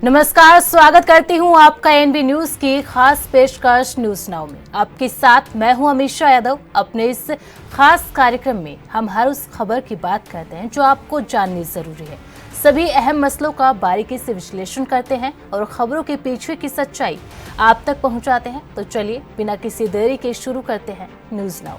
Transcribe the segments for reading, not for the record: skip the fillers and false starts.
नमस्कार, स्वागत करती हूं आपका एनबी न्यूज की खास पेशकश न्यूज नाउ में। आपके साथ मैं हूं अमीषा यादव। अपने इस खास कार्यक्रम में हम हर उस खबर की बात करते हैं जो आपको जाननी जरूरी है। सभी अहम मसलों का बारीकी से विश्लेषण करते हैं और खबरों के पीछे की सच्चाई आप तक पहुंचाते हैं। तो चलिए बिना किसी देरी के शुरू करते हैं न्यूज नाउ।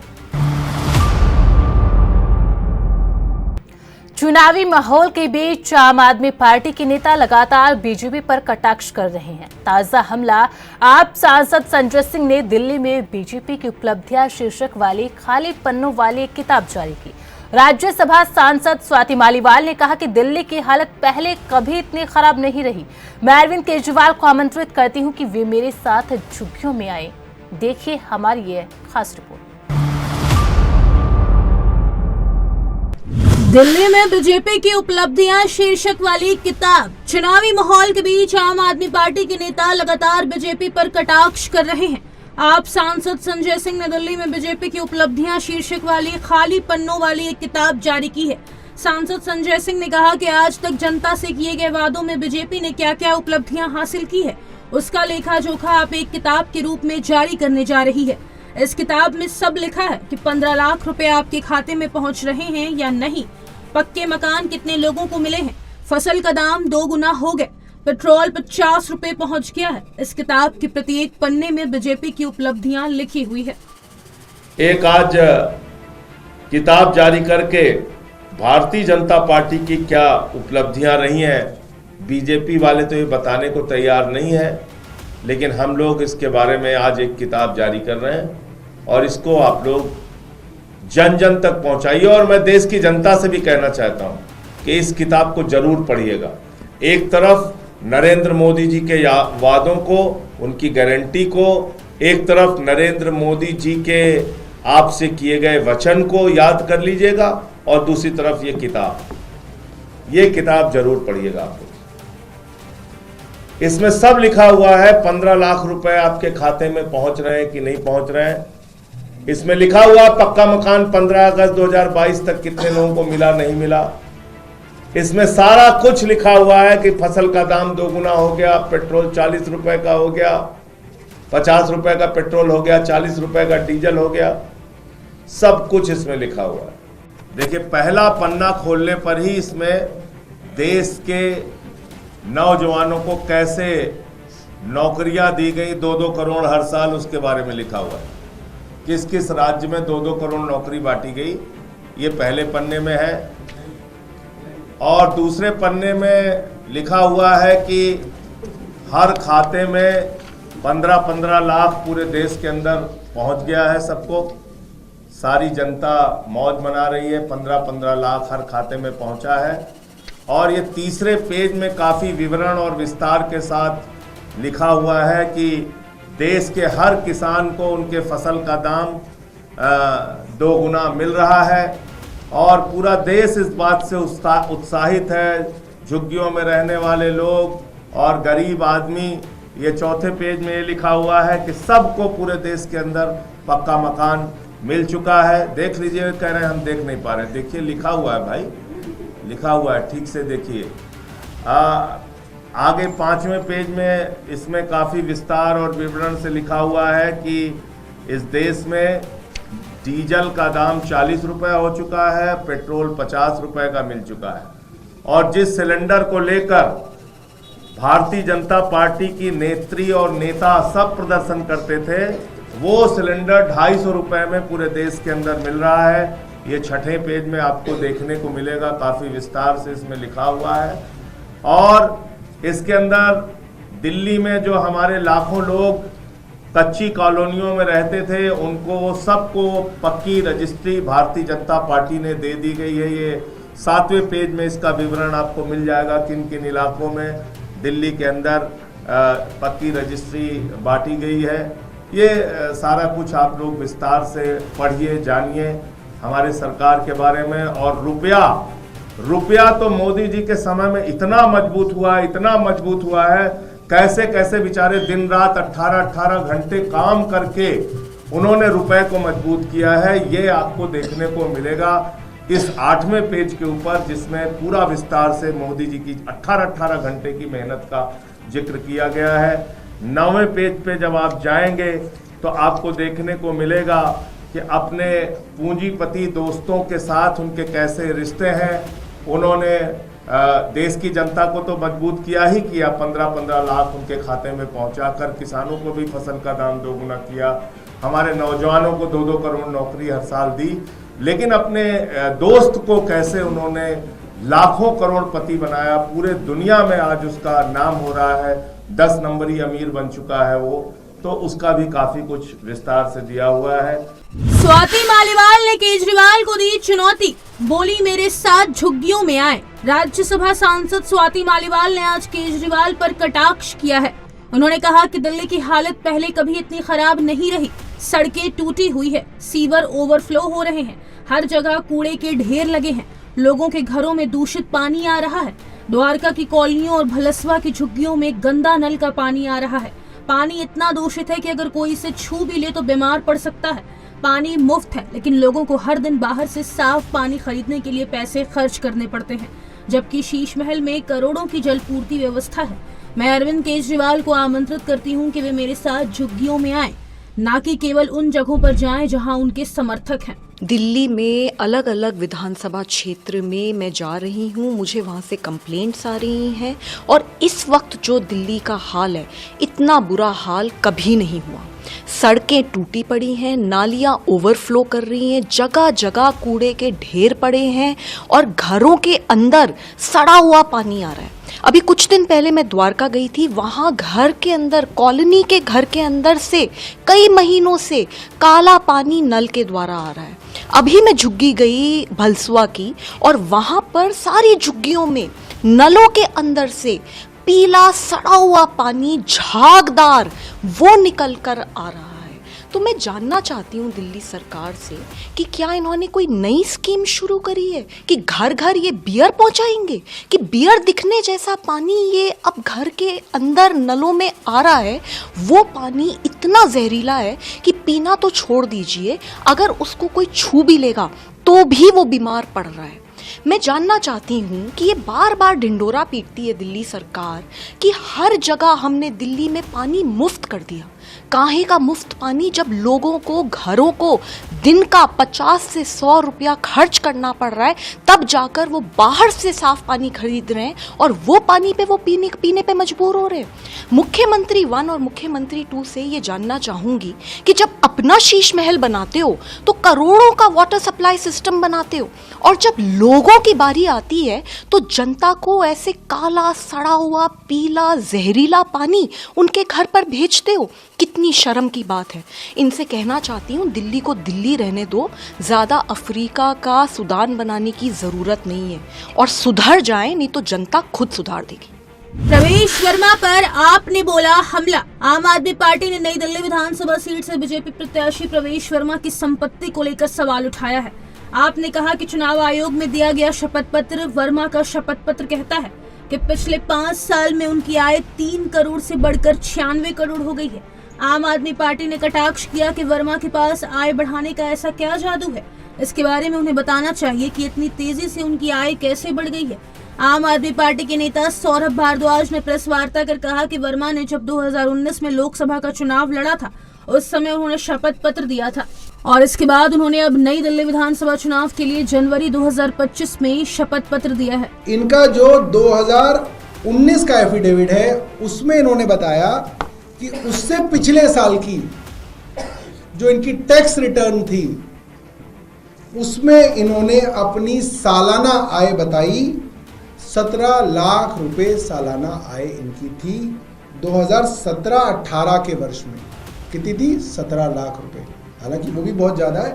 चुनावी माहौल के बीच आम आदमी पार्टी के नेता लगातार बीजेपी पर कटाक्ष कर रहे हैं। ताजा हमला आप सांसद संजय सिंह ने दिल्ली में बीजेपी की उपलब्धियां शीर्षक वाली खाली पन्नों वाली एक किताब जारी की। राज्यसभा सांसद स्वाति मालीवाल ने कहा कि दिल्ली की हालत पहले कभी इतनी खराब नहीं रही। मैं अरविंद केजरीवाल को आमंत्रित करती हूं कि वे मेरे साथ झुग्गियों में आए। देखिए हमारी ये खास रिपोर्ट। दिल्ली में बीजेपी की उपलब्धियां शीर्षक वाली किताब। चुनावी माहौल के बीच आम आदमी पार्टी के नेता लगातार बीजेपी पर कटाक्ष कर रहे हैं। आप सांसद संजय सिंह ने दिल्ली में बीजेपी की उपलब्धियां शीर्षक वाली खाली पन्नों वाली एक किताब जारी की है। सांसद संजय सिंह ने कहा कि आज तक जनता से किए गए वादों में बीजेपी ने क्या क्या उपलब्धियां हासिल की है, उसका लेखा जोखा आप एक किताब के रूप में जारी करने जा रही है। इस किताब में सब लिखा है कि 15 लाख रुपए आपके खाते में पहुंच रहे हैं या नहीं, पक्के मकान कितने लोगों को मिले हैं, फसल का दाम 2 गुना हो गए, पेट्रोल 50 रुपए पहुंच गया है। इस किताब के प्रत्येक पन्ने में बीजेपी की उपलब्धियां लिखी हुई है। एक आज किताब जारी करके भारतीय जनता पार्टी की क्या उपलब्धियां रही हैं, बीजेपी वाले तो ये बताने को तैयार नहीं है, लेकिन हम लोग इसके बारे में आज एक किताब जारी कर रहे हैं और इसको आप लोग जन जन तक पहुंचाइए। और मैं देश की जनता से भी कहना चाहता हूं कि इस किताब को जरूर पढ़िएगा। एक तरफ नरेंद्र मोदी जी के वादों को, उनकी गारंटी को, एक तरफ नरेंद्र मोदी जी के आपसे किए गए वचन को याद कर लीजिएगा और दूसरी तरफ ये किताब जरूर पढ़िएगा आप लोग। इसमें सब लिखा हुआ है। 15 लाख रुपए आपके खाते में पहुंच रहे हैं कि नहीं पहुंच रहे हैं। इसमें लिखा हुआ पक्का मकान 15 अगस्त 2022 तक कितने लोगों को मिला, नहीं मिला। इसमें सारा कुछ लिखा हुआ है कि फसल का दाम 2 गुना हो गया, पेट्रोल 40 रुपए का हो गया, 50 रुपए का पेट्रोल हो गया, 40 रुपए का डीजल हो गया। सब कुछ इसमें लिखा हुआ है। देखिए, पहला पन्ना खोलने पर ही इसमें देश के नौजवानों को कैसे नौकरियां दी गई, 2-2 करोड़ हर साल, उसके बारे में लिखा हुआ है। किस किस राज्य में 2-2 करोड़ नौकरी बांटी गई, ये पहले पन्ने में है। और दूसरे पन्ने में लिखा हुआ है कि हर खाते में 15-15 लाख पूरे देश के अंदर पहुंच गया है सबको। सारी जनता मौज मना रही है, 15-15 लाख हर खाते में पहुंचा है। और ये तीसरे पेज में काफ़ी विवरण और विस्तार के साथ लिखा हुआ है कि देश के हर किसान को उनके फसल का दाम 2 गुना मिल रहा है और पूरा देश इस बात से उत्साहित है। झुग्गियों में रहने वाले लोग और गरीब आदमी, ये चौथे पेज में ये लिखा हुआ है कि सबको पूरे देश के अंदर पक्का मकान मिल चुका है। देख लीजिए, कह रहे हैं हम देख नहीं पा रहे। देखिए, लिखा हुआ है भाई, लिखा हुआ है, ठीक से देखिए। आगे 5वें पेज में इसमें काफ़ी विस्तार और विवरण से लिखा हुआ है कि इस देश में डीजल का दाम 40 रुपये हो चुका है, पेट्रोल 50 रुपये का मिल चुका है। और जिस सिलेंडर को लेकर भारतीय जनता पार्टी की नेत्री और नेता सब प्रदर्शन करते थे, वो सिलेंडर 250 रुपये में पूरे देश के अंदर मिल रहा है। ये 6ठे पेज में आपको देखने को मिलेगा, काफ़ी विस्तार से इसमें लिखा हुआ है। और इसके अंदर दिल्ली में जो हमारे लाखों लोग कच्ची कॉलोनियों में रहते थे, उनको सबको पक्की रजिस्ट्री भारतीय जनता पार्टी ने दे दी गई है। ये 7वें पेज में इसका विवरण आपको मिल जाएगा, किन किन इलाकों में दिल्ली के अंदर पक्की रजिस्ट्री बांटी गई है। ये सारा कुछ आप लोग विस्तार से पढ़िए, जानिए हमारे सरकार के बारे में। और रुपया तो मोदी जी के समय में इतना मजबूत हुआ है, कैसे कैसे बेचारे दिन रात 18-18 घंटे काम करके उन्होंने रुपए को मजबूत किया है, ये आपको देखने को मिलेगा। इस 8वें पेज के ऊपर, जिसमें पूरा विस्तार से मोदी जी की 18 घंटे की मेहनत का जिक्र किया गया है। 9वें पेज पे जब आप जाएंगे तो आपको देखने को मिलेगा कि अपने पूंजीपति दोस्तों के साथ उनके कैसे रिश्ते हैं। उन्होंने देश की जनता को तो मजबूत किया ही किया, 15-15 लाख उनके खाते में पहुंचाकर किसानों को भी फसल का दाम दोगुना किया, हमारे नौजवानों को 2-2 करोड़ नौकरी हर साल दी, लेकिन अपने दोस्त को कैसे उन्होंने लाखों करोड़पति बनाया। पूरे दुनिया में आज उसका नाम हो रहा है, 10 नंबरी अमीर बन चुका है वो, तो उसका भी काफी कुछ विस्तार से दिया हुआ है। स्वाति मालीवाल ने केजरीवाल को दी चुनौती, बोली मेरे साथ झुग्गियों में आए। राज्यसभा सांसद स्वाति मालीवाल ने आज केजरीवाल पर कटाक्ष किया है। उन्होंने कहा कि दिल्ली की हालत पहले कभी इतनी खराब नहीं रही, सड़कें टूटी हुई है, सीवर ओवरफ्लो हो रहे हैं, हर जगह कूड़े के ढेर लगे हैं, लोगों के घरों में दूषित पानी आ रहा है, द्वारका की कॉलोनियों और भलसवा की झुग्गियों में गंदा नल का पानी आ रहा है, पानी इतना दूषित है कि अगर कोई इसे छू भी ले तो बीमार पड़ सकता है। पानी मुफ्त है, लेकिन लोगों को हर दिन बाहर से साफ पानी खरीदने के लिए पैसे खर्च करने पड़ते हैं, जबकि शीश महल में करोड़ों की जलपूर्ति व्यवस्था है। मैं अरविंद केजरीवाल को आमंत्रित करती हूं कि वे मेरे साथ झुग्गियों में आएं, ना कि केवल उन जगहों पर जाएं जहां उनके समर्थक हैं। दिल्ली में अलग अलग विधानसभा क्षेत्र में मैं जा रही हूँ, मुझे वहाँ से कंप्लेंट्स आ रही हैं और इस वक्त जो दिल्ली का हाल है, इतना बुरा हाल कभी नहीं हुआ। सड़कें टूटी पड़ी हैं, नालियाँ ओवरफ्लो कर रही हैं, जगह जगह कूड़े के ढेर पड़े हैं और घरों के अंदर सड़ा हुआ पानी आ रहा है। अभी कुछ दिन पहले मैं द्वारका गई थी, वहाँ घर के अंदर, कॉलोनी के घर के अंदर से कई महीनों से काला पानी नल के द्वारा आ रहा है। अभी मैं झुग्गी गई भलसवा की और वहाँ पर सारी झुग्गियों में नलों के अंदर से पीला सड़ा हुआ पानी झागदार वो निकल कर आ रहा है। तो मैं जानना चाहती हूँ दिल्ली सरकार से कि क्या इन्होंने कोई नई स्कीम शुरू करी है कि घर घर ये बियर पहुँचाएंगे, कि बियर दिखने जैसा पानी ये अब घर के अंदर नलों में आ रहा है, वो पानी इतना जहरीला है कि पीना तो छोड़ दीजिए, अगर उसको कोई छू भी लेगा तो भी वो बीमार पड़ रहा है। मैं जानना चाहती हूँ कि ये बार बार ढिंडोरा पीटती है दिल्ली सरकार कि हर जगह हमने दिल्ली में पानी मुफ्त कर दिया। काहे का मुफ्त पानी, जब लोगों को घरों को दिन का 50 से 100 रुपया खर्च करना पड़ रहा है, तब जाकर वो बाहर से साफ पानी खरीद रहे हैं और वो पानी पे वो पीने पे मजबूर हो रहे हैं। मुख्यमंत्री 1 और मुख्यमंत्री 2 से ये जानना चाहूँगी कि जब अपना शीश महल बनाते हो तो करोड़ों का वाटर सप्लाई सिस्टम बनाते हो और जब लोगों की बारी आती है तो जनता को ऐसे काला सड़ा हुआ पीला जहरीला पानी उनके घर पर भेजते हो। कितनी शर्म की बात है। इनसे कहना चाहती हूँ दिल्ली को दिल्ली रहने दो, ज़्यादा अफ्रीका का सूडान बनाने की ज़रूरत नहीं है और सुधर जाए, नहीं तो जनता खुद सुधार देगी। प्रवेश वर्मा पर आपने बोला हमला। आम आदमी पार्टी ने नई दिल्ली विधानसभा सीट से बीजेपी प्रत्याशी प्रवेश वर्मा की संपत्ति को लेकर सवाल उठाया है। आपने कहा कि चुनाव आयोग में दिया गया शपथ पत्र, वर्मा का शपथ पत्र कहता है कि पिछले 5 साल में उनकी आय 3 करोड़ से बढ़कर 96 करोड़ हो गई है। आम आदमी पार्टी ने कटाक्ष किया कि वर्मा के पास आय बढ़ाने का ऐसा क्या जादू है, इसके बारे में उन्हें बताना चाहिए कि इतनी तेजी से उनकी आय कैसे बढ़ गई है। आम आदमी पार्टी के नेता सौरभ भारद्वाज ने प्रेस वार्ता कर कहा कि वर्मा ने जब 2019 में लोकसभा का चुनाव लड़ा था, उस समय उन्होंने शपथ पत्र दिया था और इसके बाद उन्होंने अब नई दिल्ली विधानसभा चुनाव के लिए जनवरी 2025 में शपथ पत्र दिया है। इनका जो 2019 का एफिडेविट है उसमें इन्होंने बताया कि उससे पिछले साल की जो इनकी टैक्स रिटर्न थी उसमें इन्होंने अपनी सालाना आय बताई, 17 लाख रुपए सालाना आय इनकी थी 2017-18 के वर्ष में। कितनी थी? 17 लाख रुपए। हालांकि वो भी बहुत ज़्यादा है,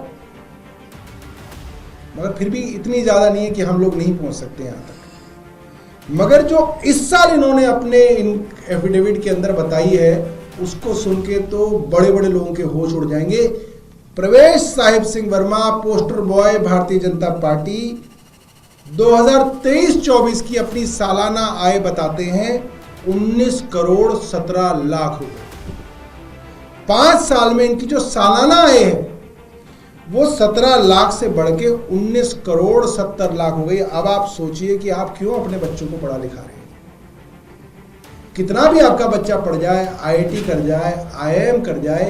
मगर फिर भी इतनी ज़्यादा नहीं है कि हम लोग नहीं पहुंच सकते यहाँ तक। मगर जो इस साल इन्होंने अपने इन एफिडेविट के अंदर बताई है उसको सुन के तो बड़े बड़े लोगों के होश उड़ जाएंगे। प्रवेश Sahib Singh Verma, poster boy Bharatiya Janata party, 2023-24 की अपनी सालाना आय बताते हैं 19 करोड़ 17 लाख रुपए। 5 साल में इनकी जो सालाना आय है वो 17 लाख से बढ़ के 19 करोड़ 70 लाख हो गई। अब आप सोचिए कि आप क्यों अपने बच्चों को पढ़ा लिखा रहे हैं। कितना भी आपका बच्चा पढ़ जाए, IIT कर जाए, IIM कर जाए,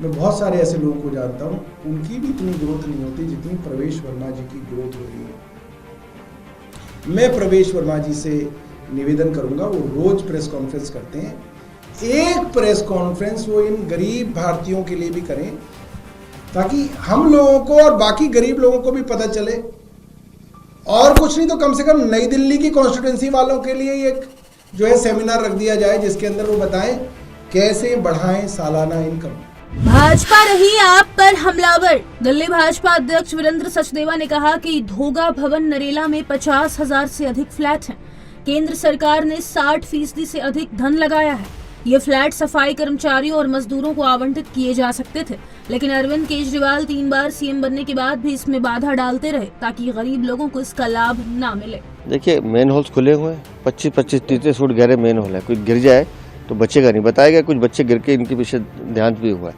मैं बहुत सारे ऐसे लोगों को जानता हूं, उनकी भी इतनी ग्रोथ नहीं होती जितनी प्रवेश वर्मा जी की ग्रोथ हो रही है। मैं प्रवेश वर्मा जी से निवेदन करूंगा, वो रोज प्रेस कॉन्फ्रेंस करते हैं, एक प्रेस कॉन्फ्रेंस वो इन गरीब भारतीयों के लिए भी करें, ताकि हम लोगों को और बाकी गरीब लोगों को भी पता चले। और कुछ नहीं तो कम से कम नई दिल्ली की कॉन्स्टिट्यूंसी वालों के लिए एक जो है सेमिनार रख दिया जाए, जिसके अंदर वो बताएं कैसे बढ़ाएं सालाना इनकम। भाजपा रही आप पर हमलावर। दिल्ली भाजपा अध्यक्ष वीरेंद्र सचदेवा ने कहा कि धोगा भवन नरेला में 50,000 से अधिक फ्लैट हैं। केंद्र सरकार ने 60% से अधिक धन लगाया है। ये फ्लैट सफाई कर्मचारियों और मजदूरों को आवंटित किए जा सकते थे, लेकिन अरविंद केजरीवाल 3 बार सीएम बनने के बाद भी इसमें बाधा डालते रहे ताकि गरीब लोगों को इसका लाभ ना मिले। देखिए, मेन होल्स खुले हुए हैं, 25-30 फुट गहरे मेन होल है। कोई गिर जाए तो बचेगा नहीं। बताया गया कुछ बच्चे गिर के इनके पीछे देहांत भी हुआ है।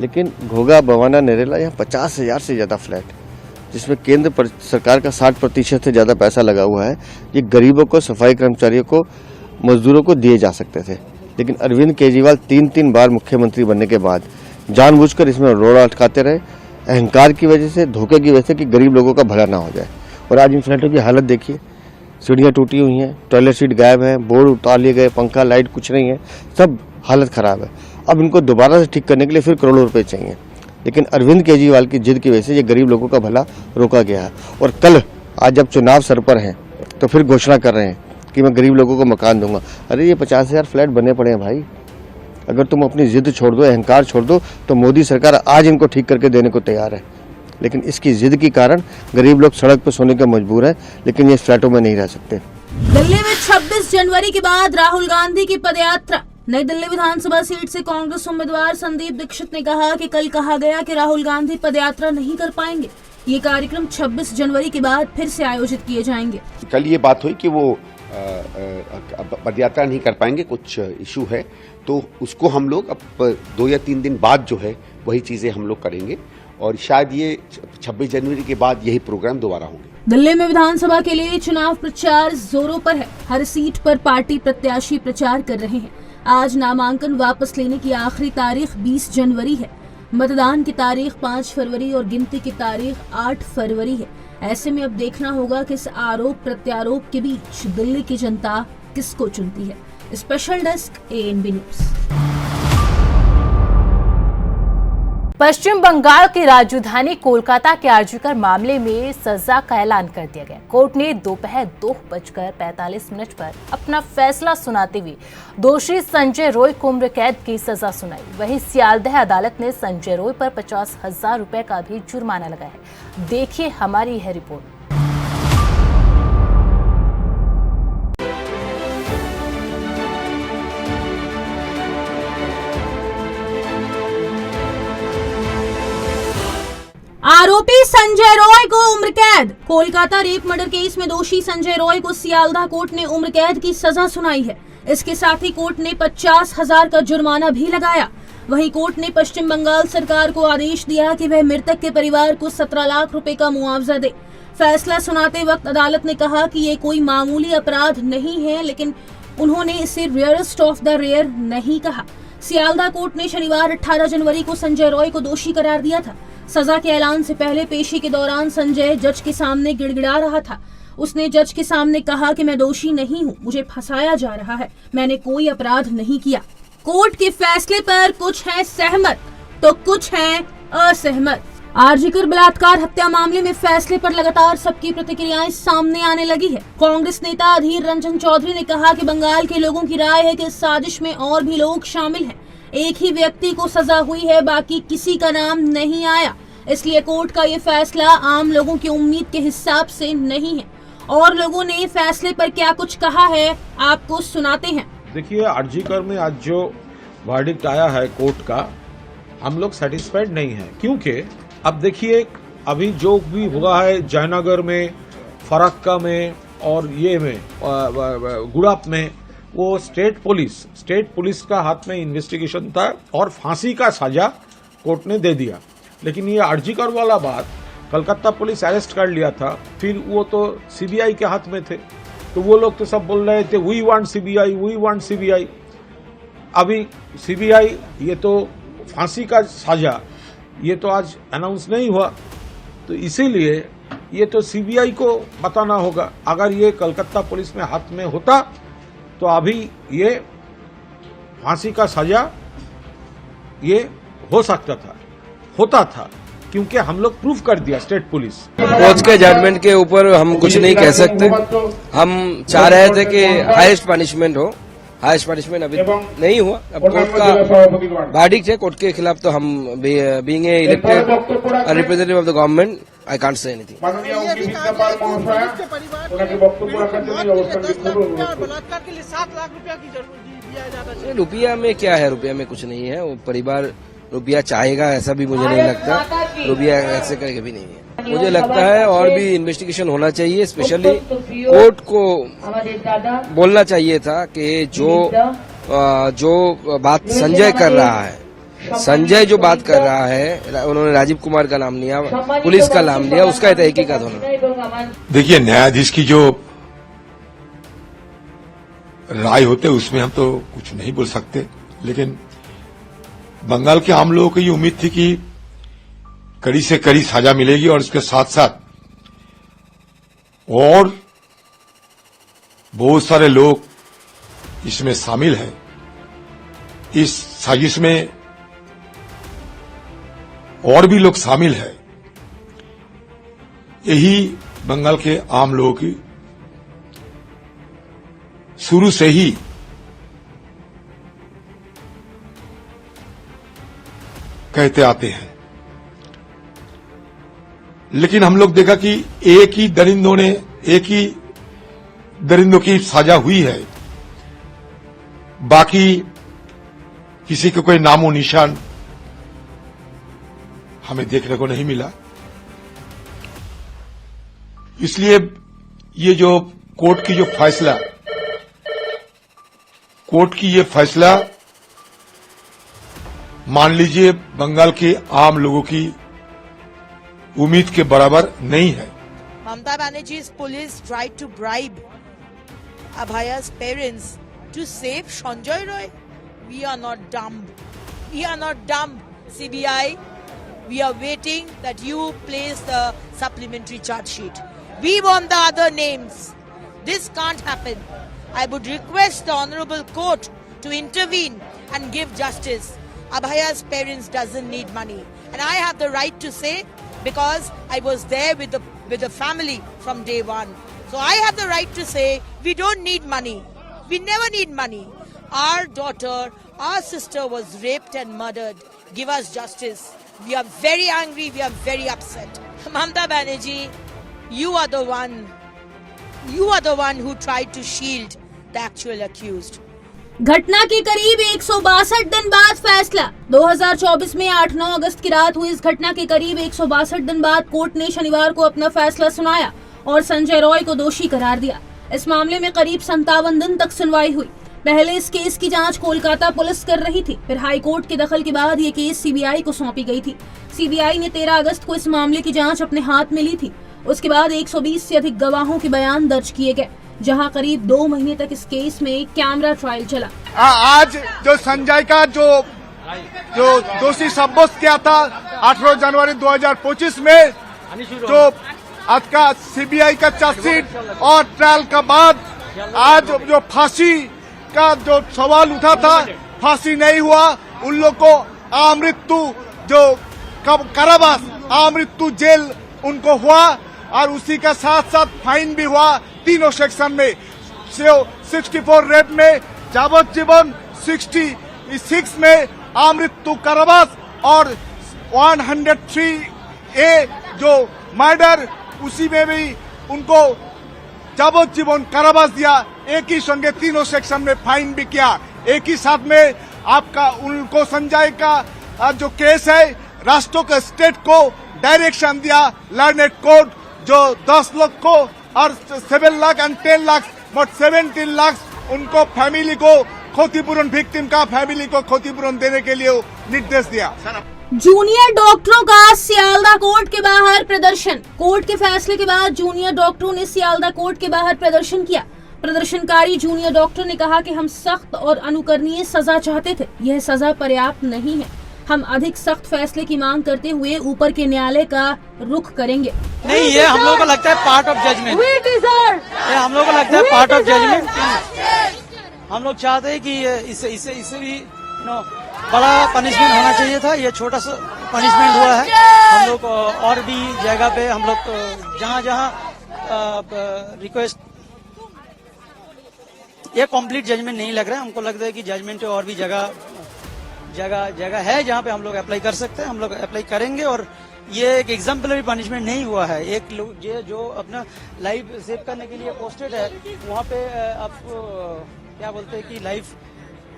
लेकिन घोगा बवाना नरेला यहाँ 50,000 से ज़्यादा फ्लैट, जिसमें केंद्र सरकार का 60% से ज़्यादा पैसा लगा हुआ है। ये गरीबों को, सफाई कर्मचारियों को, मजदूरों को दिए जा सकते थे। लेकिन अरविंद केजरीवाल 3 बार मुख्यमंत्री बनने के बाद जानबूझकर इसमें रोड अटकाते रहे, अहंकार की वजह से, धोखे की वजह से कि गरीब लोगों का भला ना हो जाए। और आज इन फ्लैटों की हालत देखिए, सीढ़ियाँ टूटी हुई हैं, टॉयलेट सीट गायब है, बोर्ड उतार लिए गए, पंखा लाइट कुछ नहीं है, सब हालत खराब है। अब इनको दोबारा से ठीक करने के लिए फिर करोड़ों रुपए चाहिए। लेकिन अरविंद केजरीवाल की जिद की वजह से ये गरीब लोगों का भला रोका गया है। और कल आज जब चुनाव सर पर हैं तो फिर घोषणा कर रहे हैं कि मैं गरीब लोगों को मकान दूंगा। अरे ये 50,000 फ्लैट बने पड़े हैं भाई। अगर तुम अपनी जिद छोड़ दो, अहंकार छोड़ दो, तो मोदी सरकार आज इनको ठीक करके देने को तैयार है। लेकिन इसकी जिद के कारण गरीब लोग सड़क पर सोने के मजबूर हैं, लेकिन ये फ्लैटों में नहीं रह सकते। दिल्ली में 26 जनवरी के बाद राहुल गांधी की पदयात्रा। नई दिल्ली विधानसभा सीट से कांग्रेस उम्मीदवार संदीप दीक्षित ने कहा कि कल कहा गया कि राहुल गांधी पदयात्रा नहीं कर पाएंगे। ये कार्यक्रम 26 जनवरी के बाद फिर से आयोजित किए जाएंगे। कल ये बात हुई कि वो पदयात्रा नहीं कर पाएंगे, कुछ इशू है, तो उसको हम लोग अब 2 या 3 दिन बाद जो है वही चीजें हम लोग करेंगे। और शायद ये 26 जनवरी के बाद यही प्रोग्राम दोबारा होंगे। दिल्ली में विधानसभा के लिए चुनाव प्रचार जोरों पर है। हर सीट पर पार्टी प्रत्याशी प्रचार कर रहे हैं। आज नामांकन वापस लेने की आखिरी तारीख 20 जनवरी है। मतदान की तारीख 5 फरवरी और गिनती की तारीख 8 फरवरी है। ऐसे में अब देखना होगा कि इस आरोप प्रत्यारोप के बीच दिल्ली की जनता किसको चुनती है। Special desk ANB news. Paschim Bangal की राजधानी कोलकाता के आरजीकर मामले में सजा का ऐलान कर दिया गया। कोर्ट ने दोपहर 2:45 पर अपना फैसला सुनाते हुए दोषी संजय रॉय को उम्र कैद की सजा सुनाई। वहीं सियालदह अदालत ने संजय रॉय पर 50,000 रुपए का भी जुर्माना लगाया है। देखिए हमारी यह रिपोर्ट। आरोपी संजय रॉय को उम्र कैद। कोलकाता रेप मर्डर केस में दोषी संजय रॉय को सियालदह कोर्ट ने उम्र कैद की सजा सुनाई है। इसके साथ ही कोर्ट ने 50,000 का जुर्माना भी लगाया। वहीं कोर्ट ने पश्चिम बंगाल सरकार को आदेश दिया कि वह मृतक के परिवार को 17 लाख रुपए का मुआवजा दे। फैसला सुनाते वक्त अदालत ने कहा कि ये कोई मामूली अपराध नहीं है, लेकिन उन्होंने इसे रेयरेस्ट ऑफ द रेयर नहीं कहा। सियालदह कोर्ट ने शनिवार 18 जनवरी को संजय रॉय को दोषी करार दिया था। सजा के ऐलान से पहले पेशी के दौरान संजय जज के सामने गिड़गिड़ा रहा था। उसने जज के सामने कहा कि मैं दोषी नहीं हूं, मुझे फंसाया जा रहा है, मैंने कोई अपराध नहीं किया। कोर्ट के फैसले पर कुछ हैं सहमत तो कुछ हैं असहमत। आरजीकर बलात्कार हत्या मामले में फैसले पर लगातार सबकी प्रतिक्रियाएं सामने आने लगी है। कांग्रेस नेता अधीर रंजन चौधरी ने कहा कि बंगाल के लोगों की राय है कि इस साजिश में और भी लोग शामिल हैं। एक ही व्यक्ति को सजा हुई है, बाकी किसी का नाम नहीं आया, इसलिए कोर्ट का ये फैसला आम लोगों की उम्मीद के हिसाब से नहीं है। और लोगों ने फैसले पर क्या कुछ कहा है आपको सुनाते हैं। देखिए, आरजीकर में आज जो वर्डिक्ट आया है कोर्ट का, हम लोग सेटिस्फाइड नहीं है, क्योंकि अब देखिए अभी जो भी हुआ है जयनगर में, फरक्का में और ये में गुड़ाप में, वो स्टेट पुलिस का हाथ में इन्वेस्टिगेशन था और फांसी का सजा कोर्ट ने दे दिया। लेकिन ये आरजीकर वाला बात, कलकत्ता पुलिस अरेस्ट कर लिया था, फिर वो तो सीबीआई के हाथ में थे, तो वो लोग तो सब बोल रहे थे we want CBI, we want CBI. अभी सीबीआई, ये तो फांसी का सजा, ये तो आज अनाउंस नहीं हुआ, तो इसीलिए ये तो सीबीआई को बताना होगा। अगर ये कलकत्ता पुलिस में हाथ में होता तो अभी ये फांसी का सजा ये हो सकता था, होता था, क्योंकि हम लोग प्रूफ कर दिया स्टेट पुलिस। कोर्ट के जजमेंट के ऊपर हम कुछ नहीं कह सकते। हम चाह रहे थे कि हाईएस्ट पनिशमेंट हो, हाईएस्ट पनिशमेंट अभी नहीं हुआ। अब कोर्ट का वर्डिक्ट है, कोर्ट के खिलाफ तो हम being a elected representative of the government I can't say anything. रुपया में क्या है, रुपया में कुछ नहीं है। वो परिवार रुपया चाहेगा ऐसा भी मुझे नहीं लगता, रुपया ऐसे कहीं भी नहीं है। मुझे लगता है और भी इन्वेस्टिगेशन होना चाहिए, स्पेशली कोर्ट को बोलना चाहिए था कि जो बात संजय कर रहा है, संजय जो बात कर रहा है, उन्होंने राजीव कुमार का नाम लिया, पुलिस का नाम लिया, उसका तहकीकात होना। देखिए, न्यायाधीश की जो राय होते उसमें हम तो कुछ नहीं बोल सकते, लेकिन बंगाल के आम लोगों को ये उम्मीद थी कि कड़ी से कड़ी सजा मिलेगी और इसके साथ साथ और बहुत सारे लोग इसमें शामिल हैं। इस साजिश में और भी लोग शामिल हैं। यही बंगाल के आम लोगों की शुरू से ही कहते आते हैं, लेकिन हम लोग देखा कि एक ही दरिंदों की सजा हुई है, बाकी किसी का कोई नामो निशान हमें देखने को नहीं मिला। इसलिए ये जो कोर्ट की ये फैसला मान लीजिए बंगाल के आम लोगों की उम्मीद के बराबर नहीं है। Mamata Banerjee's police tried to bribe Abhaya's parents to save Sanjay Roy. We are not dumb. We are not dumb, CBI. We are waiting that you place the supplementary charge sheet. We want the other names. This can't happen. I would request the Honorable Court to intervene and give justice. Abhaya's parents doesn't need money. And I have the right to say, because I was there with the family from day one. So I have the right to say, we don't need money. We never need money. Our daughter, our sister was raped and murdered. Give us justice. We are very angry. We are very upset. Mamata Banerjee, you are the one who tried to shield the actual accused. घटना के करीब 162 दिन बाद फैसला। 2024 में 8-9 अगस्त की रात हुई इस घटना के करीब 162 दिन बाद कोर्ट ने शनिवार को अपना फैसला सुनाया और संजय रॉय को दोषी करार दिया। इस मामले में करीब 57 दिन तक सुनवाई हुई। पहले इस केस की जांच कोलकाता पुलिस कर रही थी, फिर हाई कोर्ट के दखल के बाद ये केस सीबीआई को सौंपी गई थी। सीबीआई ने 13 अगस्त को इस मामले की जांच अपने हाथ में ली थी। उसके बाद 120 से अधिक गवाहों के बयान दर्ज किए गए, जहां करीब 2 महीने तक इस केस में कैमरा ट्रायल चला। आज जो संजय का जो दोषी साब्यस्त किया था 18 जनवरी 2025 में, जो आज का सीबीआई का चार्जशीट और ट्रायल का बाद आज जो फांसी का जो सवाल उठा था, फांसी नहीं हुआ। उन लोग को आमृत्यु जो कारावास, आमृत्यु जेल उनको हुआ और उसी का साथ साथ फाइन भी हुआ तीनों सेक्शन में। 64 रेप में जावज्जीवन, 66 में आमृत्यु कारावास और 103A जो मर्डर, उसी में भी उनको जावज्जीवन कारावास दिया। एक ही संगे तीनों सेक्शन में फाइन भी किया। एक ही साथ में आपका उनको संजय का जो केस है, राष्ट्रों के स्टेट को डायरेक्शन दिया लर्नेड कोर्ट, जो 10 लाख को और 7 लाख और 10 लाख मोट 17 लाख उनको फैमिली को क्षतिपूरण, विक्टिम का फैमिली को क्षतिपूरण देने के लिए निर्देश दिया। जूनियर डॉक्टरों का सियालदा कोर्ट के बाहर प्रदर्शन। कोर्ट के फैसले के बाद जूनियर डॉक्टरों ने सियालदा कोर्ट के बाहर प्रदर्शन किया। प्रदर्शनकारी जूनियर डॉक्टर ने कहा कि हम सख्त और अनुकरणीय सजा चाहते थे, यह सजा पर्याप्त नहीं है। हम अधिक सख्त फैसले की मांग करते हुए ऊपर के न्यायालय का रुख करेंगे। नहीं, ये हम लोगों को लगता है पार्ट ऑफ जजमेंट। ये हम लोगों को लगता है पार्ट ऑफ जजमेंट। हम लोग चाहते हैं कि इससे भी बड़ा पनिशमेंट होना चाहिए था। ये छोटा सा पनिशमेंट हुआ है। हम लोग और भी जगह पे हम लोग जहाँ रिक्वेस्ट, ये कंप्लीट जजमेंट नहीं लग रहा है। हमको लगता है कि जजमेंट और भी जगह है जहाँ पे हम लोग अप्लाई कर सकते हैं। हम लोग अप्लाई करेंगे और ये एक एग्जाम्पलरी पनिशमेंट नहीं हुआ है। एक लोग जो अपना लाइफ सेव करने के लिए पोस्टेड है, वहाँ पे आप क्या बोलते हैं कि लाइफ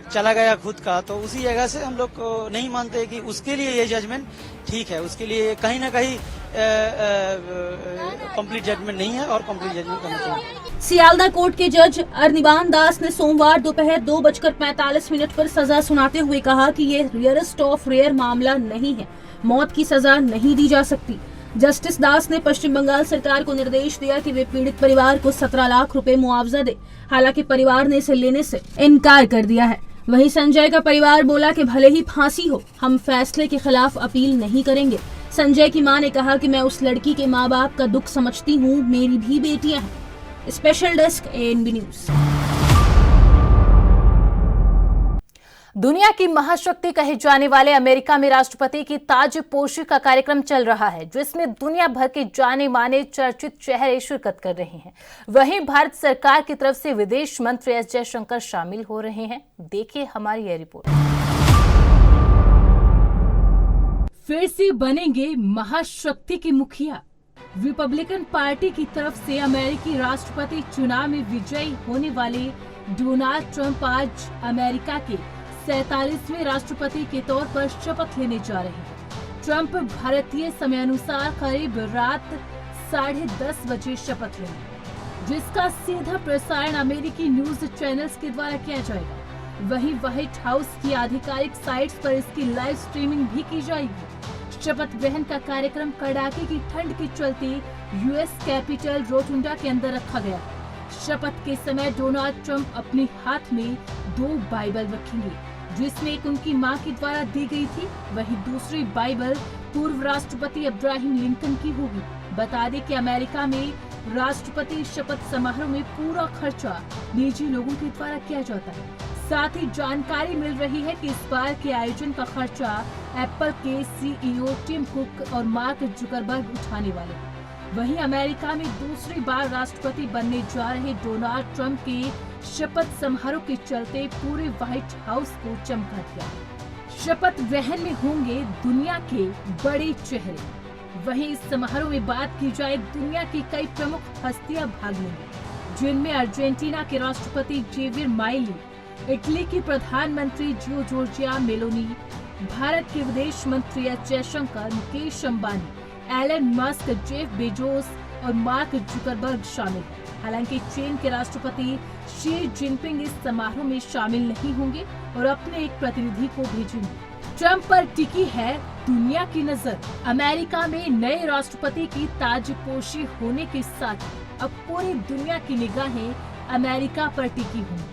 चला गया खुद का, तो उसी जगह से हम लोग नहीं मानते कि उसके लिए ये जजमेंट ठीक है। उसके लिए कहीं ना कहीं कंप्लीट जजमेंट नहीं है और कंप्लीट जजमेंट करना चाहिए। सियालदा कोर्ट के जज अरनिबान दास ने सोमवार दोपहर 2:45 पर सजा सुनाते हुए कहा कि ये रेयरेस्ट ऑफ रेयर मामला नहीं है, मौत की सजा नहीं दी जा सकती। जस्टिस दास ने पश्चिम बंगाल सरकार को निर्देश दिया कि वे पीड़ित परिवार को 17 लाख रुपए मुआवजा दे। हालांकि परिवार ने इसे लेने से इनकार कर दिया है। वहीं संजय का परिवार बोला कि भले ही फांसी हो, हम फैसले के खिलाफ अपील नहीं करेंगे। संजय की मां ने कहा कि मैं उस लड़की के माँ बाप का दुख समझती हूँ, मेरी भी बेटियां हैं। Special desk ANB news. दुनिया की महाशक्ति कहे जाने वाले अमेरिका में राष्ट्रपति की ताजपोशी का कार्यक्रम चल रहा है, जिसमें दुनिया भर के जाने माने चर्चित चेहरे शिरकत कर रहे हैं। वहीं भारत सरकार की तरफ से विदेश मंत्री S जयशंकर शामिल हो रहे हैं। देखिए हमारी यह रिपोर्ट। फिर से बनेंगे महाशक्ति के मुखिया। रिपब्लिकन पार्टी की तरफ से अमेरिकी राष्ट्रपति चुनाव में विजयी होने वाले डोनाल्ड ट्रंप आज अमेरिका के 47वें राष्ट्रपति के तौर पर शपथ लेने जा रहे हैं। ट्रंप भारतीय समयानुसार करीब रात 10:30 बजे शपथ लेंगे, जिसका सीधा प्रसारण अमेरिकी न्यूज चैनल्स के द्वारा किया जाएगा। वहीं व्हाइट हाउस की आधिकारिक साइट्स पर इसकी लाइव स्ट्रीमिंग भी की जाएगी। शपथ ग्रहण का कार्यक्रम कड़ाके की ठंड के चलते यूएस कैपिटल रोटुंडा के अंदर रखा गया। शपथ के समय डोनाल्ड ट्रंप अपने हाथ में 2 बाइबल रखेंगे, जिसमें एक उनकी मां के द्वारा दी गई थी, वहीं दूसरी बाइबल पूर्व राष्ट्रपति अब्राहम लिंकन की होगी। बता दें कि अमेरिका में राष्ट्रपति शपथ समारोह में पूरा खर्चा निजी लोगों के द्वारा किया जाता है। साथ ही जानकारी मिल रही है कि इस बार के आयोजन का खर्चा एप्पल के CEO टिम कुक और मार्क जुकरबर्ग उठाने वाले हैं। वहीं अमेरिका में दूसरी बार राष्ट्रपति बनने जा रहे डोनाल्ड ट्रंप के शपथ समारोह के चलते पूरे व्हाइट हाउस को चमका दिया। शपथ ग्रहण में होंगे दुनिया के बड़े चेहरे। वहीं इस समारोह में बात की जाए, दुनिया की कई प्रमुख हस्तियां भाग लेंगी, जिनमें अर्जेंटीना के राष्ट्रपति जेवियर माइली, इटली की प्रधानमंत्री जॉर्जिया मेलोनी, भारत के विदेश मंत्री S Jaishankar, Mukesh Ambani, Elon Musk, Jeff Bezos और मार्क जुकरबर्ग शामिल हैं। हालांकि चीन के राष्ट्रपति शी जिनपिंग इस समारोह में शामिल नहीं होंगे और अपने एक प्रतिनिधि को भेजेंगे। ट्रंप पर टिकी है दुनिया की नजर। अमेरिका में नए राष्ट्रपति की ताजपोशी होने के साथ अब पूरी दुनिया की निगाहें अमेरिका पर टिकी होंगी।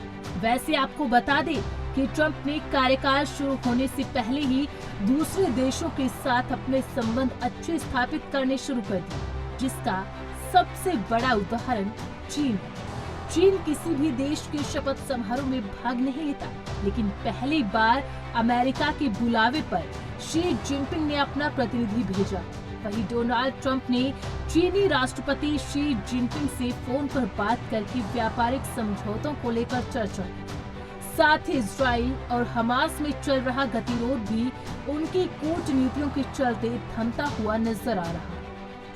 वैसे आपको बता दें कि ट्रंप ने कार्यकाल शुरू होने से पहले ही दूसरे देशों के साथ अपने संबंध अच्छे स्थापित करने शुरू कर दिए, जिसका सबसे बड़ा उदाहरण चीन है। चीन किसी भी देश के शपथ समारोह में भाग नहीं लेता, लेकिन पहली बार अमेरिका के बुलावे पर शी जिनपिंग ने अपना प्रतिनिधि भेजा। वहीं डोनाल्ड ट्रंप ने चीनी राष्ट्रपति शी जिनपिंग से फोन पर बात करके व्यापारिक समझौतों को लेकर चर्चा की। साथ ही इजराइल और हमास में चल रहा गतिरोध भी उनकी कूटनीतियों के चलते थमता हुआ नजर आ रहा,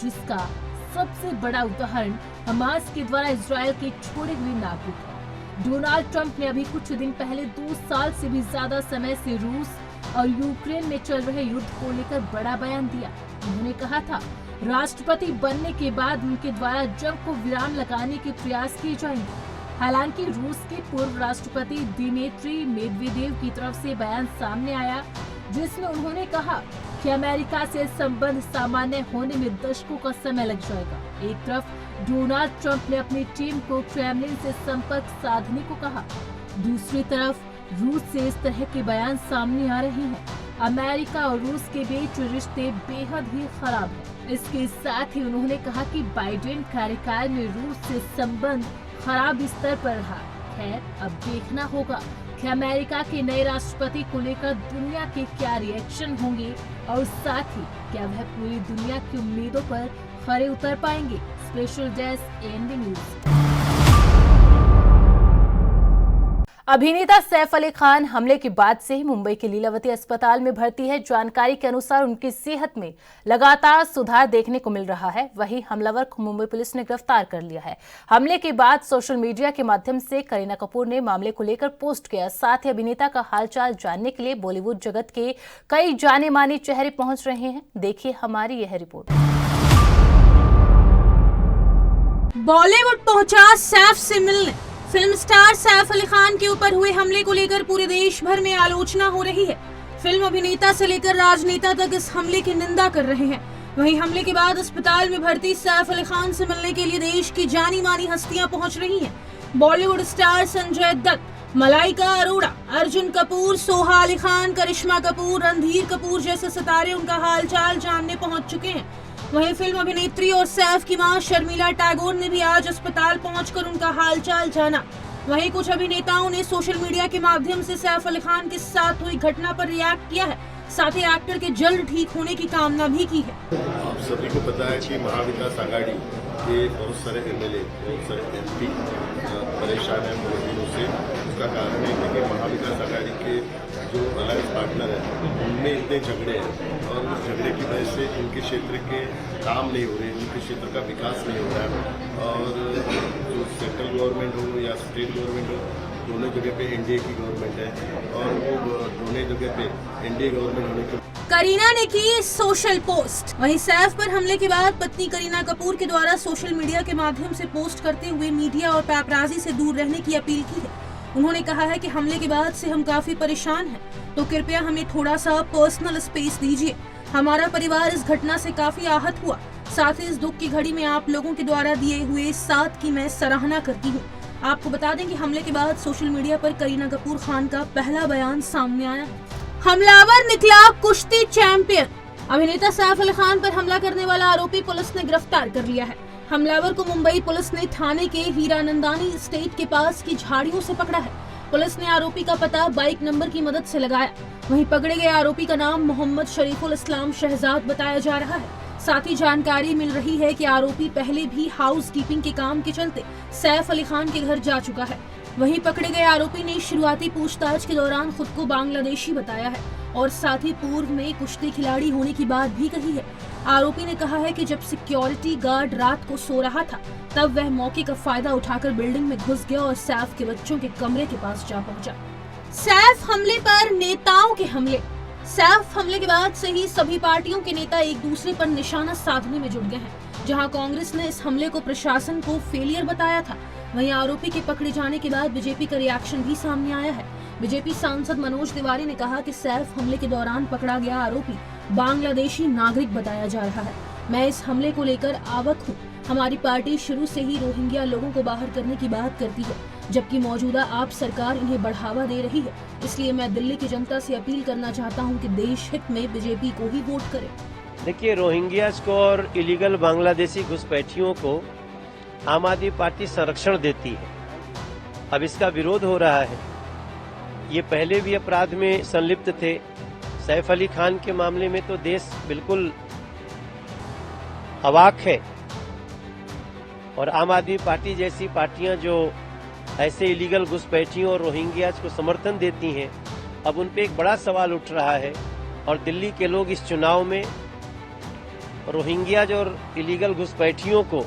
जिसका सबसे बड़ा उदाहरण हमास के द्वारा इजराइल के छोड़े हुए नागरिक है। डोनाल्ड ट्रंप ने अभी कुछ दिन पहले 2 साल से भी ज्यादा समय से रूस और यूक्रेन में चल रहे युद्ध को लेकर बड़ा बयान दिया। उन्होंने कहा था, राष्ट्रपति बनने के बाद उनके द्वारा जंग को विराम लगाने के प्रयास किए जाएंगे। हालांकि रूस के पूर्व राष्ट्रपति दिमित्री मेदवेदेव की तरफ से बयान सामने आया, जिसमें उन्होंने कहा कि अमेरिका से संबंध सामान्य होने में दशकों का समय लग जाएगा। एक तरफ डोनाल्ड ट्रंप ने अपनी टीम को क्रेमलिन से संपर्क साधने को कहा, दूसरी तरफ रूस से इस तरह के बयान सामने आ रहे हैं। अमेरिका और रूस के बीच रिश्ते बेहद ही खराब हैं। इसके साथ ही उन्होंने कहा कि बाइडेन कार्यकाल में रूस से संबंध खराब स्तर पर रहा। खैर, अब देखना होगा कि अमेरिका के नए राष्ट्रपति को लेकर दुनिया के क्या रिएक्शन होंगे और साथ ही क्या वह पूरी दुनिया की उम्मीदों पर खरे उतर पाएंगे। Special desk ANB news. अभिनेता सैफ अली खान हमले के बाद से ही मुंबई के लीलावती अस्पताल में भर्ती है। जानकारी के अनुसार उनकी सेहत में लगातार सुधार देखने को मिल रहा है। वहीं हमलावर को मुंबई पुलिस ने गिरफ्तार कर लिया है। हमले के बाद सोशल मीडिया के माध्यम से करीना कपूर ने मामले को लेकर पोस्ट किया। साथ ही अभिनेता का हालचाल जानने के लिए बॉलीवुड जगत के कई जाने माने चेहरे पहुंच रहे हैं। देखिए हमारी यह रिपोर्ट। बॉलीवुड पहुंचा सैफ से मिलने। फिल्म स्टार सैफ अली खान के ऊपर हुए हमले को लेकर पूरे देश भर में आलोचना हो रही है। फिल्म अभिनेता से लेकर राजनेता तक इस हमले की निंदा कर रहे हैं। वहीं हमले के बाद अस्पताल में भर्ती सैफ अली खान से मिलने के लिए देश की जानी मानी हस्तियां पहुंच रही हैं। बॉलीवुड स्टार संजय दत्त, मलाइका अरोड़ा, अर्जुन कपूर, सोहा अली खान, करिश्मा कपूर, रणधीर कपूर जैसे सितारे उनका हालचाल जानने पहुंच चुके हैं। वहीं फिल्म अभिनेत्री और सैफ की मां शर्मिला टैगोर ने भी आज अस्पताल पहुंचकर उनका हालचाल जाना। वहीं कुछ अभिनेताओं ने सोशल मीडिया के माध्यम से सैफ अली खान के साथ हुई घटना पर रिएक्ट किया है। साथ ही एक्टर के जल्द ठीक होने की कामना भी की है। आप सभी को पता है कि महाविकास आघाड़ी के बहुत सारे एमएलए, बहुत सारे एमपी परेशान है बहुत दिनों से। उसका कारण है कि महाविकास आघाड़ी के जो अलायंस पार्टनर है उनमें इतने झगड़े हैं और उस झगड़े की वजह से उनके क्षेत्र के काम नहीं हो रहे, उनके क्षेत्र का विकास नहीं हो रहा है। और जो सेंट्रल गवर्नमेंट हो या स्टेट गवर्नमेंट हो, दोनों जगह पे एनडीए की गवर्नमेंट है और वो दोनों जगह पे एनडीए गवर्नमेंट होने के। करीना ने की सोशल पोस्ट। वहीं सैफ पर हमले के बाद पत्नी करीना कपूर के द्वारा सोशल मीडिया के माध्यम से पोस्ट करते हुए मीडिया और पैपराजी से दूर रहने की अपील की है। उन्होंने कहा है कि हमले के बाद से हम काफी परेशान हैं, तो कृपया हमें थोड़ा सा पर्सनल स्पेस दीजिए। हमारा परिवार इस घटना से काफी आहत हुआ। साथ ही इस दुख की घड़ी में आप लोगों के द्वारा दिए हुए साथ की मैं सराहना करती हूँ। आपको बता दें कि हमले के बाद सोशल मीडिया पर करीना कपूर खान का पहला बयान सामने आया। हमलावर निकला कुश्ती चैंपियन। अभिनेता सैफ अली खान पर हमला करने वाला आरोपी पुलिस ने गिरफ्तार कर लिया है। हमलावर को मुंबई पुलिस ने थाने के हीरानंदानी स्टेट के पास की झाड़ियों से पकड़ा है। पुलिस ने आरोपी का पता बाइक नंबर की मदद से लगाया। वहीं पकड़े गए आरोपी का नाम मोहम्मद शरीफुल इस्लाम शहजाद बताया जा रहा है। साथ ही जानकारी मिल रही है कि आरोपी पहले भी हाउस कीपिंग के काम के चलते सैफ अली खान के घर जा चुका है। वहीं पकड़े गए आरोपी ने शुरुआती पूछताछ के दौरान खुद को बांग्लादेशी बताया है और साथ ही पूर्व में कुश्ती खिलाड़ी होने की बात भी कही है। आरोपी ने कहा है कि जब सिक्योरिटी गार्ड रात को सो रहा था तब वह मौके का फायदा उठाकर बिल्डिंग में घुस गया और सैफ के बच्चों के कमरे के पास जा पहुंचा। सैफ हमले पर नेताओं के हमले। सैफ हमले के बाद से ही सभी पार्टियों के नेता एक दूसरे पर निशाना साधने में जुट गए हैं। जहां कांग्रेस ने इस हमले को प्रशासन को फेलियर बताया था, वहीं आरोपी के पकड़े जाने के बाद बीजेपी का रिएक्शन भी सामने आया है। बीजेपी सांसद मनोज तिवारी ने कहा कि सैफ हमले के दौरान पकड़ा गया आरोपी बांग्लादेशी नागरिक बताया जा रहा है। मैं इस हमले को लेकर आवक हूँ। हमारी पार्टी शुरू से ही रोहिंग्या लोगों को बाहर करने की बात करती है, जबकि मौजूदा आप सरकार इन्हें बढ़ावा दे रही है। इसलिए मैं दिल्ली की जनता से अपील करना चाहता हूं कि देश हित में बीजेपी को ही वोट करें। देखिए, रोहिंग्यास को और इलीगल बांग्लादेशी घुसपैठियों को आम आदमी पार्टी संरक्षण देती है। अब इसका विरोध हो रहा है। ये पहले भी अपराध में संलिप्त थे। सैफ अली खान के मामले में तो देश बिल्कुल अवाक है और आम आदमी पार्टी जैसी पार्टियां जो ऐसे इलीगल घुसपैठियों और रोहिंग्यास को समर्थन देती हैं, अब उन पे एक बड़ा सवाल उठ रहा है। और दिल्ली के लोग इस चुनाव में रोहिंग्यास और इलीगल घुसपैठियों को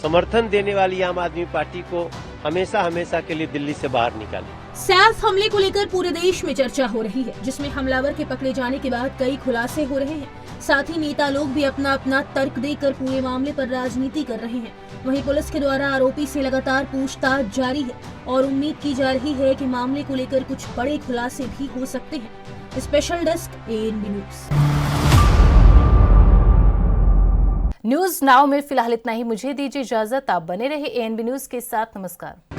समर्थन देने वाली आम आदमी पार्टी को हमेशा हमेशा के लिए दिल्ली से बाहर निकाले। सैफ हमले को लेकर पूरे देश में चर्चा हो रही है, जिसमें हमलावर के पकड़े जाने के बाद कई खुलासे हो रहे हैं। साथ ही नेता लोग भी अपना अपना तर्क देकर पूरे मामले पर राजनीति कर रहे हैं। वहीं पुलिस के द्वारा आरोपी से लगातार पूछताछ जारी है और उम्मीद की जा रही है कि मामले को लेकर कुछ बड़े खुलासे भी हो सकते हैं। Special desk ANB news. News now में फिलहाल इतना ही। मुझे दीजिए इजाजत। आप बने रहे ANB न्यूज के साथ। नमस्कार।